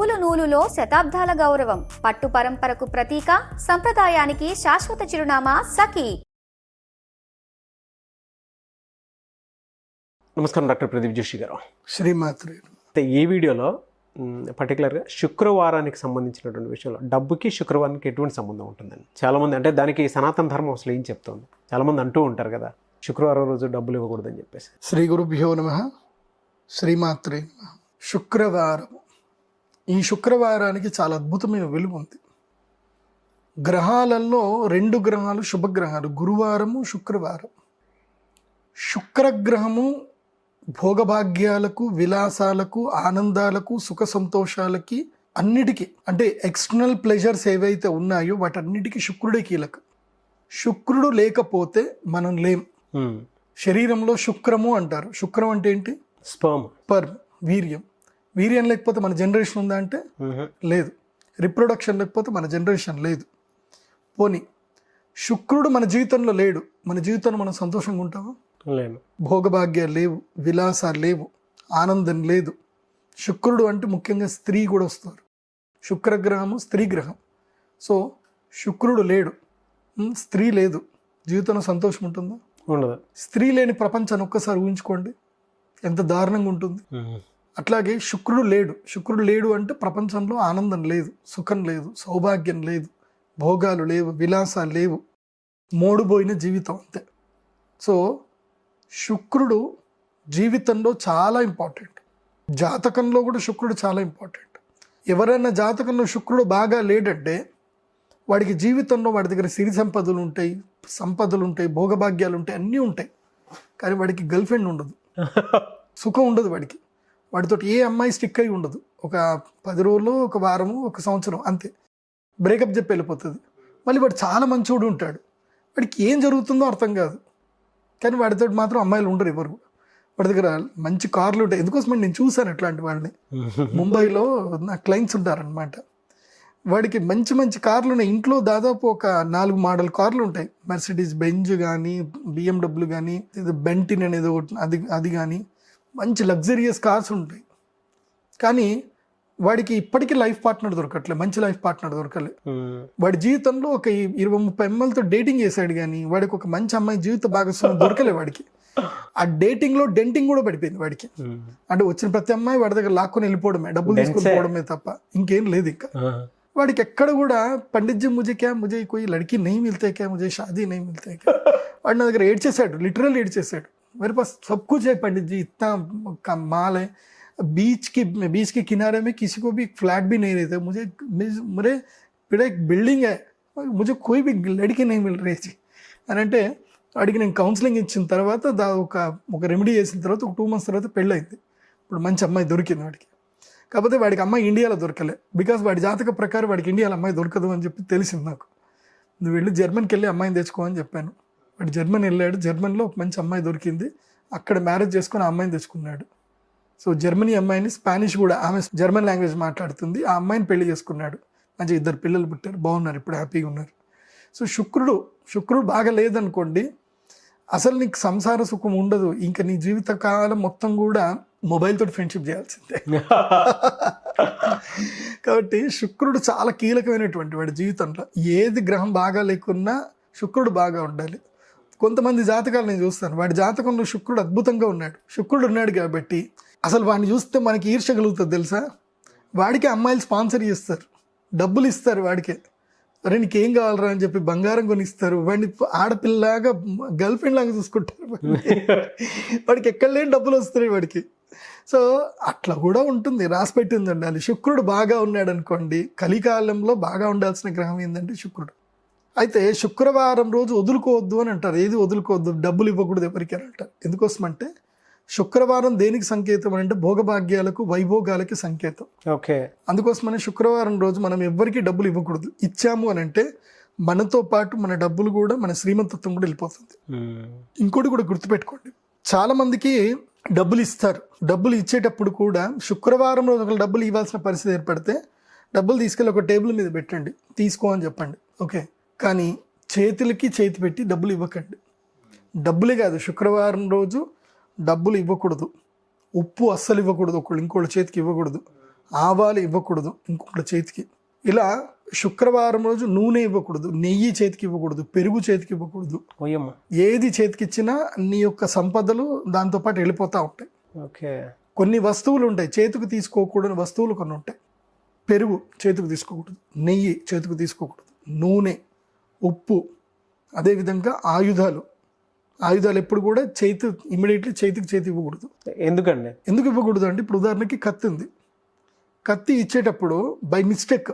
నూలు నూలులో శతాబ్దాల గౌరవం, పట్టు పరంపరకు ప్రతీక, సంప్రదాయానికి శాశ్వత చిరునామా సఖీ. నమస్కారం డాక్టర్ ప్రదీప్ జోషి గారు. శ్రీమాత్రి. ఈ వీడియోలో పర్టికులర్గా శుక్రవారానికి సంబంధించినటువంటి విషయంలో డబ్బుకి శుక్రవారానికి ఎటువంటి సంబంధం ఉంటుందని చాలామంది, అంటే దానికి సనాతన ధర్మం అసలు ఏం చెప్తుంది, చాలామంది అంటూ ఉంటారు కదా శుక్రవారం రోజు డబ్బులు ఇవ్వకూడదని చెప్పేసి. శ్రీ గురుభ్యో నమః. శ్రీమాత్రే నమః. శుక్రవారం, ఈ శుక్రవారానికి చాలా అద్భుతమైన విలువ ఉంది. గ్రహాలలో 2 గ్రహాలు శుభగ్రహాలు, గురువారము శుక్రవారం. శుక్రగ్రహము భోగభాగ్యాలకు, విలాసాలకు, ఆనందాలకు, సుఖ సంతోషాలకి, అన్నిటికీ, అంటే ఎక్స్టర్నల్ ప్లెజర్స్ ఏవైతే ఉన్నాయో వాటన్నిటికీ శుక్రుడే కీలకం. శుక్రుడు లేకపోతే మనం లేం. శరీరంలో శుక్రము అంటారు. శుక్రం అంటే ఏంటి? స్పర్మ్, వీర్యం. వీర్యం లేకపోతే మన జనరేషన్ ఉందా అంటే లేదు. రిప్రొడక్షన్ లేకపోతే మన జనరేషన్ లేదు. పోనీ శుక్రుడు మన జీవితంలో లేడు, మన జీవితంలో మనం సంతోషంగా ఉంటామా? లేము. భోగభాగ్యాలు లేవు, విలాసాలు లేవు, ఆనందం లేదు. శుక్రుడు అంటే ముఖ్యంగా స్త్రీ కూడా వస్తారు. శుక్రగ్రహము స్త్రీ గ్రహం. సో శుక్రుడు లేడు, స్త్రీ లేదు, జీవితంలో సంతోషం ఉంటుందా? ఉండదు. స్త్రీ లేని ప్రపంచాన్ని ఒక్కసారి ఊహించుకోండి, ఎంత దారుణంగా ఉంటుంది. అట్లాగే శుక్రుడు లేడు. శుక్రుడు లేడు అంటే ప్రపంచంలో ఆనందం లేదు, సుఖం లేదు, సౌభాగ్యం లేదు, భోగాలు లేవు, విలాసాలు లేవు, మోడుపోయిన జీవితం అంతే. సో శుక్రుడు జీవితంలో చాలా ఇంపార్టెంట్. జాతకంలో కూడా శుక్రుడు చాలా ఇంపార్టెంట్. ఎవరైనా జాతకంలో శుక్రుడు బాగా లేడంటే వాడికి జీవితంలో వాడి దగ్గర సిరి సంపదలు ఉంటాయి, సంపదలు ఉంటాయి, భోగభాగ్యాలు ఉంటాయి, అన్నీ ఉంటాయి, కానీ వాడికి గర్ల్ ఫ్రెండ్ ఉండదు, సుఖం ఉండదు వాడికి. వాడితో ఏ అమ్మాయి స్టిక్ అయి ఉండదు. ఒక 10 రోజులు, ఒక వారము, ఒక సంవత్సరం అంతే, బ్రేకప్ చెప్పి వెళ్ళిపోతుంది. మళ్ళీ వాడు చాలా మంచోడు ఉంటాడు, వాడికి ఏం జరుగుతుందో అర్థం కాదు, కానీ వాడితో మాత్రం అమ్మాయిలు ఉండరు ఎవరు. వాడి దగ్గర మంచి కార్లు ఉంటాయి. ఎందుకోసమని నేను చూశాను అట్లాంటి వాళ్ళని. ముంబైలో నా క్లయింట్స్ ఉంటారనమాట. వాడికి మంచి మంచి కార్లు ఉన్నాయి. ఇంట్లో దాదాపు ఒక 4 మోడల్ కార్లు ఉంటాయి. మెర్సిడీస్ బెంజ్ కానీ, BMW కానీ, బెంటిన్ అనేది అది కానీ, మంచి లగ్జరియస్ కార్స్ ఉంటాయి. కానీ వాడికి ఇప్పటికీ లైఫ్ పార్ట్నర్ దొరకట్లే, మంచి లైఫ్ పార్ట్నర్ దొరకలే. వాడి జీవితంలో ఒక 20-30 అమ్మాయిలతో డేటింగ్ చేశాడు, కానీ వాడికి ఒక మంచి అమ్మాయి జీవిత భాగస్వామి దొరకలే వాడికి. ఆ డేటింగ్లో డెంటింగ్ కూడా పడిపోయింది వాడికి. అంటే వచ్చిన ప్రతి అమ్మాయి వాడి దగ్గర లాక్కొని వెళ్ళిపోవడమే, డబ్బులు తీసుకొని పోవడమే తప్ప ఇంకేం లేదు. ఇంకా వాడికి ఎక్కడ కూడా పండిత్ జీ ముझे क्या, मुझे कोई लड़की नहीं मिलते क्या, मुझे शादी नहीं मिलते क्या. వాడు నా దగ్గర ఏడ్చేశాడు, లిటరల్ ఏడ్చేశాడు. मेरे पास सब कुछ है पंडित जी, इतना माल है, बीच के किनारे में किसी को भी फ्लैट भी नहीं रहते, मुझे मेरा एक बिल्डिंग है, मुझे कोई भी लड़की नहीं मिल रही थी అని అంటే వాడికి నేను కౌన్సిలింగ్ ఇచ్చిన తర్వాత ఒక రెమెడీ చేసిన తర్వాత ఒక 2 months తర్వాత పెళ్ళయింది. ఇప్పుడు మంచి అమ్మాయి దొరికింది వాడికి. కాకపోతే వాడికి అమ్మాయి ఇండియాలో దొరకలే, బికాస్ వాడి జాతక ప్రకారం వాడికి ఇండియాలో అమ్మాయి దొరకదు అని చెప్పి తెలిసింది నాకు. నువ్వు వెళ్ళి జర్మన్కి వెళ్ళి అమ్మాయిని తెచ్చుకో అని చెప్పాను. వాడు జర్మన్ వెళ్ళాడు, జర్మన్లో ఒక మంచి అమ్మాయి దొరికింది, అక్కడ మ్యారేజ్ చేసుకొని ఆ అమ్మాయిని తెచ్చుకున్నాడు. సో జర్మనీ అమ్మాయిని, స్పానిష్ కూడా, ఆమె జర్మన్ లాంగ్వేజ్ మాట్లాడుతుంది, ఆ అమ్మాయిని పెళ్లి చేసుకున్నాడు. మంచి 2 పిల్లలు పుట్టారు, బాగున్నారు, ఇప్పుడు హ్యాపీగా ఉన్నారు. సో శుక్రుడు బాగా లేదనుకోండి, అసలు నీకు సంసార సుఖం ఉండదు. ఇంకా నీ జీవితకాలం మొత్తం కూడా మొబైల్ తోటి ఫ్రెండ్షిప్ చేయాల్సిందే. కాబట్టి శుక్రుడు చాలా కీలకమైనటువంటి వాడి జీవితంలో. ఏది గ్రహం బాగా లేకున్నా శుక్రుడు బాగా ఉండాలి. కొంతమంది జాతకాలు నేను చూస్తాను, వాడి జాతకంలో శుక్రుడు అద్భుతంగా ఉన్నాడు. శుక్రుడు ఉన్నాడు కాబట్టి అసలు వాడిని చూస్తే మనకి ఈర్ష్య కలుగుతుంది తెలుసా. వాడికి అమ్మాయిలు స్పాన్సర్ చేస్తారు, డబ్బులు ఇస్తారు వాడికే. అరే నీకేం కావాలరా అని చెప్పి బంగారం కొనిస్తారు. వాడిని ఆడపిల్లలాగా, గర్ల్ ఫ్రెండ్ లాగా చూసుకుంటారు. వాడికి ఎక్కడ లేని డబ్బులు వస్తున్నాయి వాడికి. సో అట్లా కూడా ఉంటుంది, రాసి పెట్టింది ఉండాలి. శుక్రుడు బాగా ఉన్నాడు అనుకోండి, కలికాలంలో బాగా ఉండాల్సిన గ్రహం ఏంటంటే శుక్రుడు. అయితే శుక్రవారం రోజు వదులుకోవద్దు అని అంటారు. ఏది వదులుకోవద్దు? డబ్బులు ఇవ్వకూడదు ఎవరికి అని అంటారు. ఎందుకోసమంటే శుక్రవారం దేనికి సంకేతం అంటే భోగభాగ్యాలకు, వైభోగాలకి సంకేతం. ఓకే. అందుకోసమనే శుక్రవారం రోజు మనం ఎవ్వరికి డబ్బులు ఇవ్వకూడదు. ఇచ్చాము అని అంటే మనతో పాటు మన డబ్బులు కూడా, మన శ్రీమంతత్వం కూడా వెళ్ళిపోతుంది. ఇంకోటి కూడా గుర్తుపెట్టుకోండి, చాలా మందికి డబ్బులు ఇస్తారు. డబ్బులు ఇచ్చేటప్పుడు కూడా శుక్రవారం రోజు ఒకరు డబ్బులు ఇవ్వాల్సిన పరిస్థితి ఏర్పడితే డబ్బులు తీసుకెళ్ళి ఒక టేబుల్ మీద పెట్టండి, తీసుకో అని చెప్పండి, ఓకే. కానీ చేతులకి చేతి పెట్టి డబ్బులు ఇవ్వకండి. డబ్బులే కాదు, శుక్రవారం రోజు డబ్బులు ఇవ్వకూడదు, ఉప్పు అస్సలు ఇవ్వకూడదు, ఒకళ్ళు ఇంకోళ్ళ చేతికి ఇవ్వకూడదు, ఆవాలు ఇవ్వకూడదు ఇంకొకటి చేతికి. ఇలా శుక్రవారం రోజు నూనె ఇవ్వకూడదు, నెయ్యి చేతికి ఇవ్వకూడదు, పెరుగు చేతికి ఇవ్వకూడదు. ఓయమ్మ. ఏది చేతికి ఇచ్చినా నీ యొక్క సంపదలు దాంతోపాటు వెళ్ళిపోతూ ఉంటాయి. ఓకే. కొన్ని వస్తువులు ఉంటాయి చేతికి తీసుకోకూడని వస్తువులు కొన్ని ఉంటాయి. పెరుగు చేతికి తీసుకోకూడదు, నెయ్యి చేతికి తీసుకోకూడదు, నూనె, ఉప్పు, అదేవిధంగా ఆయుధాలు ఎప్పుడు కూడా ఇమ్మీడియట్లీ చేతికి ఇవ్వకూడదు. ఎందుకండి? ఎందుకు ఇవ్వకూడదు అంటే ఇప్పుడు ఉదాహరణకి కత్తి ఉంది, కత్తి ఇచ్చేటప్పుడు బై మిస్టేక్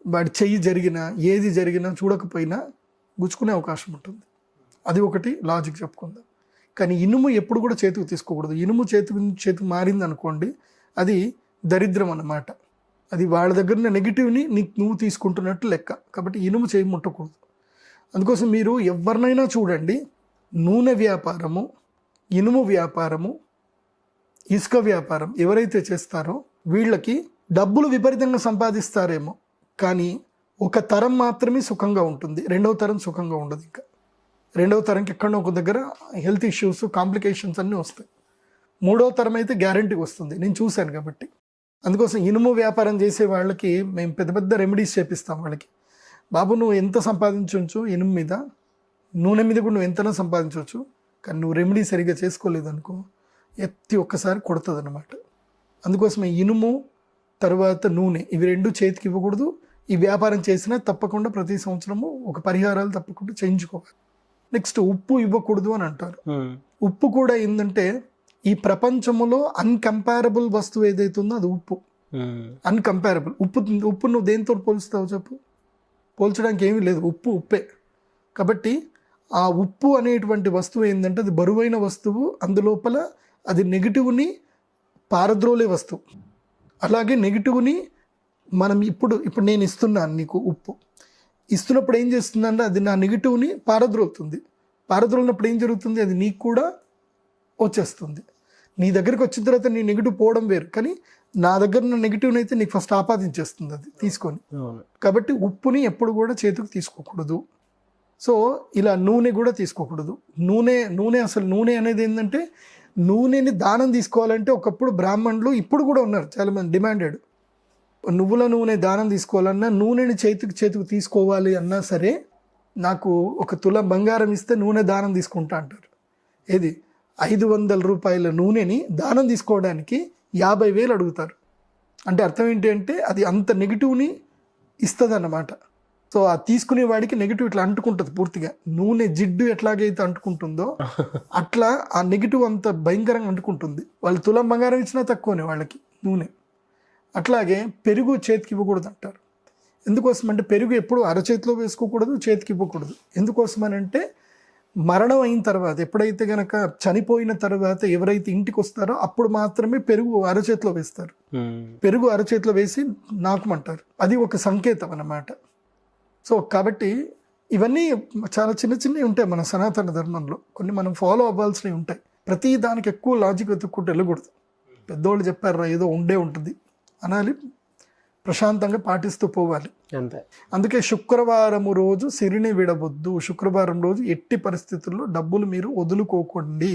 వాడి చెయ్యి జరిగినా ఏది జరిగినా చూడకపోయినా గుచ్చుకునే అవకాశం ఉంటుంది. అది ఒకటి లాజిక్ చెప్పుకుందాం. కానీ ఇనుము ఎప్పుడు కూడా చేతికి తీసుకోకూడదు. ఇనుము చేతికి మారింది అనుకోండి, అది దరిద్రం అన్నమాట. అది వాళ్ళ దగ్గర నెగిటివ్ని నువ్వు తీసుకుంటున్నట్టు లెక్క. కాబట్టి ఇనుము చేయి ముట్టకూడదు. అందుకోసం మీరు ఎవరినైనా చూడండి, నూనె వ్యాపారము, ఇనుము వ్యాపారము, ఇసుక వ్యాపారం ఎవరైతే చేస్తారో వీళ్ళకి డబ్బులు విపరీతంగా సంపాదిస్తారేమో, కానీ ఒక తరం మాత్రమే సుఖంగా ఉంటుంది, రెండవ తరం సుఖంగా ఉండదు. ఇంకా రెండవ తరంకి ఎక్కడో ఒక దగ్గర హెల్త్ ఇష్యూస్, కాంప్లికేషన్స్ అన్నీ వస్తాయి. మూడవ తరం అయితే గ్యారంటీ వస్తుంది, నేను చూశాను కాబట్టి. అందుకోసం ఇనుము వ్యాపారం చేసే వాళ్ళకి మేము పెద్ద పెద్ద రెమెడీస్ చేపిస్తాం. వాళ్ళకి, బాబు నువ్వు ఎంత సంపాదించవచ్చు ఇనుము మీద, నూనె మీద కూడా నువ్వు ఎంతైనా సంపాదించవచ్చు, కానీ నువ్వు రెమెడీ సరిగ్గా చేసుకోలేదు అనుకో ఎత్తి ఒక్కసారి కొడుతుంది అన్నమాట. అందుకోసమే ఇనుము తర్వాత నూనె ఇవి రెండు చేతికి ఇవ్వకూడదు. ఈ వ్యాపారం చేసినా తప్పకుండా ప్రతి సంవత్సరము ఒక పరిహారాలు తప్పకుండా చేయించుకోవాలి. నెక్స్ట్ ఉప్పు ఇవ్వకూడదు అని అంటారు. ఉప్పు కూడా ఏంటంటే ఈ ప్రపంచంలో అన్కంపారబుల్ వస్తువు ఏదైతే ఉందో అది ఉప్పు. అన్కంపారబుల్. ఉప్పు నువ్వు దేంతో పోల్చుతావు చెప్పు? పోల్చడానికి ఏమీ లేదు, ఉప్పు ఉప్పే. కాబట్టి ఆ ఉప్పు అనేటువంటి వస్తువు ఏంటంటే అది బరువైన వస్తువు, అందులోపల అది నెగిటివ్ని పారద్రోలే వస్తువు. అలాగే నెగిటివ్ని మనం ఇప్పుడు నేను ఇస్తున్నాను నీకు ఉప్పు, ఇస్తున్నప్పుడు ఏం చేస్తుందంటే అది నా నెగిటివ్ని పారద్రోలుతుంది. పారద్రోలినప్పుడు ఏం జరుగుతుంది, అది నీకు కూడా వచ్చేస్తుంది. నీ దగ్గరికి వచ్చిన తర్వాత నీ నెగిటివ్ పోవడం వేరు, కానీ నా దగ్గర ఉన్న నెగిటివ్ని అయితే నీకు ఫస్ట్ ఆపాదించేస్తుంది అది తీసుకొని. కాబట్టి ఉప్పుని ఎప్పుడు కూడా చేతికి తీసుకోకూడదు. సో ఇలా నూనె కూడా తీసుకోకూడదు. నూనె అసలు నూనె అనేది ఏంటంటే నూనెని దానం తీసుకోవాలంటే ఒకప్పుడు బ్రాహ్మణులు, ఇప్పుడు కూడా ఉన్నారు చాలామంది డిమాండెడ్, నువ్వుల నూనె దానం తీసుకోవాలన్నా, నూనెని చేతికి తీసుకోవాలి అన్నా సరే నాకు 1 తులం బంగారం ఇస్తే నూనె దానం తీసుకుంటా అంటారు. ఏది 500 రూపాయల నూనెని దానం తీసుకోవడానికి 50,000 అడుగుతారు. అంటే అర్థం ఏంటి అంటే అది అంత నెగిటివ్ని ఇస్తుంది అన్నమాట. సో ఆ తీసుకునే వాడికి నెగిటివ్ ఇట్లా అంటుకుంటుంది పూర్తిగా. నూనె జిడ్డు ఎట్లాగైతే అంటుకుంటుందో అట్లా ఆ నెగిటివ్ అంత భయంకరంగా అంటుకుంటుంది. వాళ్ళు తులం బంగారం ఇచ్చినా తక్కువనే వాళ్ళకి నూనె. అట్లాగే పెరుగు చేతికి ఇవ్వకూడదు అంటారు. ఎందుకోసం అంటే పెరుగు ఎప్పుడు అరచేతిలో వేసుకోకూడదు, చేతికి ఇవ్వకూడదు. ఎందుకోసమనంటే మరణం అయిన తర్వాత, ఎప్పుడైతే గనక చనిపోయిన తర్వాత ఎవరైతే ఇంటికి వస్తారో అప్పుడు మాత్రమే పెరుగు అరచేతిలో వేస్తారు. పెరుగు అరచేతిలో వేసి నాకమంటారు. అది ఒక సంకేతం అన్నమాట. సో కాబట్టి ఇవన్నీ చాలా చిన్నవి ఉంటాయి మన సనాతన ధర్మంలో. కొన్ని మనం ఫాలో అవ్వాల్సినవి ఉంటాయి. ప్రతి దానికి ఎక్కువ లాజిక్ వెతుక్కుంటూ వెళ్ళకూడదు. పెద్దోళ్ళు చెప్పారా ఏదో ఉండే ఉంటుంది అనాలి, ప్రశాంతంగా పాటిస్తూ పోవాలి అంతే. అందుకే శుక్రవారం రోజు సిరిని విడవద్దు. శుక్రవారం రోజు ఎట్టి పరిస్థితుల్లో డబ్బులు మీరు వదులుకోకండి,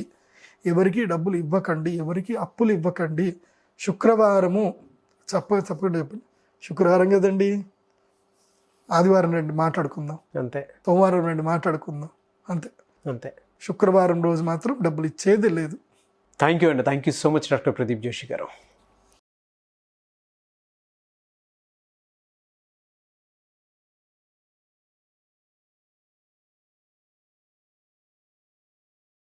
ఎవరికి డబ్బులు ఇవ్వకండి, ఎవరికి అప్పులు ఇవ్వకండి. శుక్రవారము చెప్పండి శుక్రవారం కదండి, ఆదివారం రండి మాట్లాడుకుందాం, అంతే. సోమవారం రండి మాట్లాడుకుందాం, అంతే. శుక్రవారం రోజు మాత్రం డబ్బులు ఇచ్చేది లేదు. థ్యాంక్ యూ అండి. Thank you so much doctor Pradeep Joshi గారు.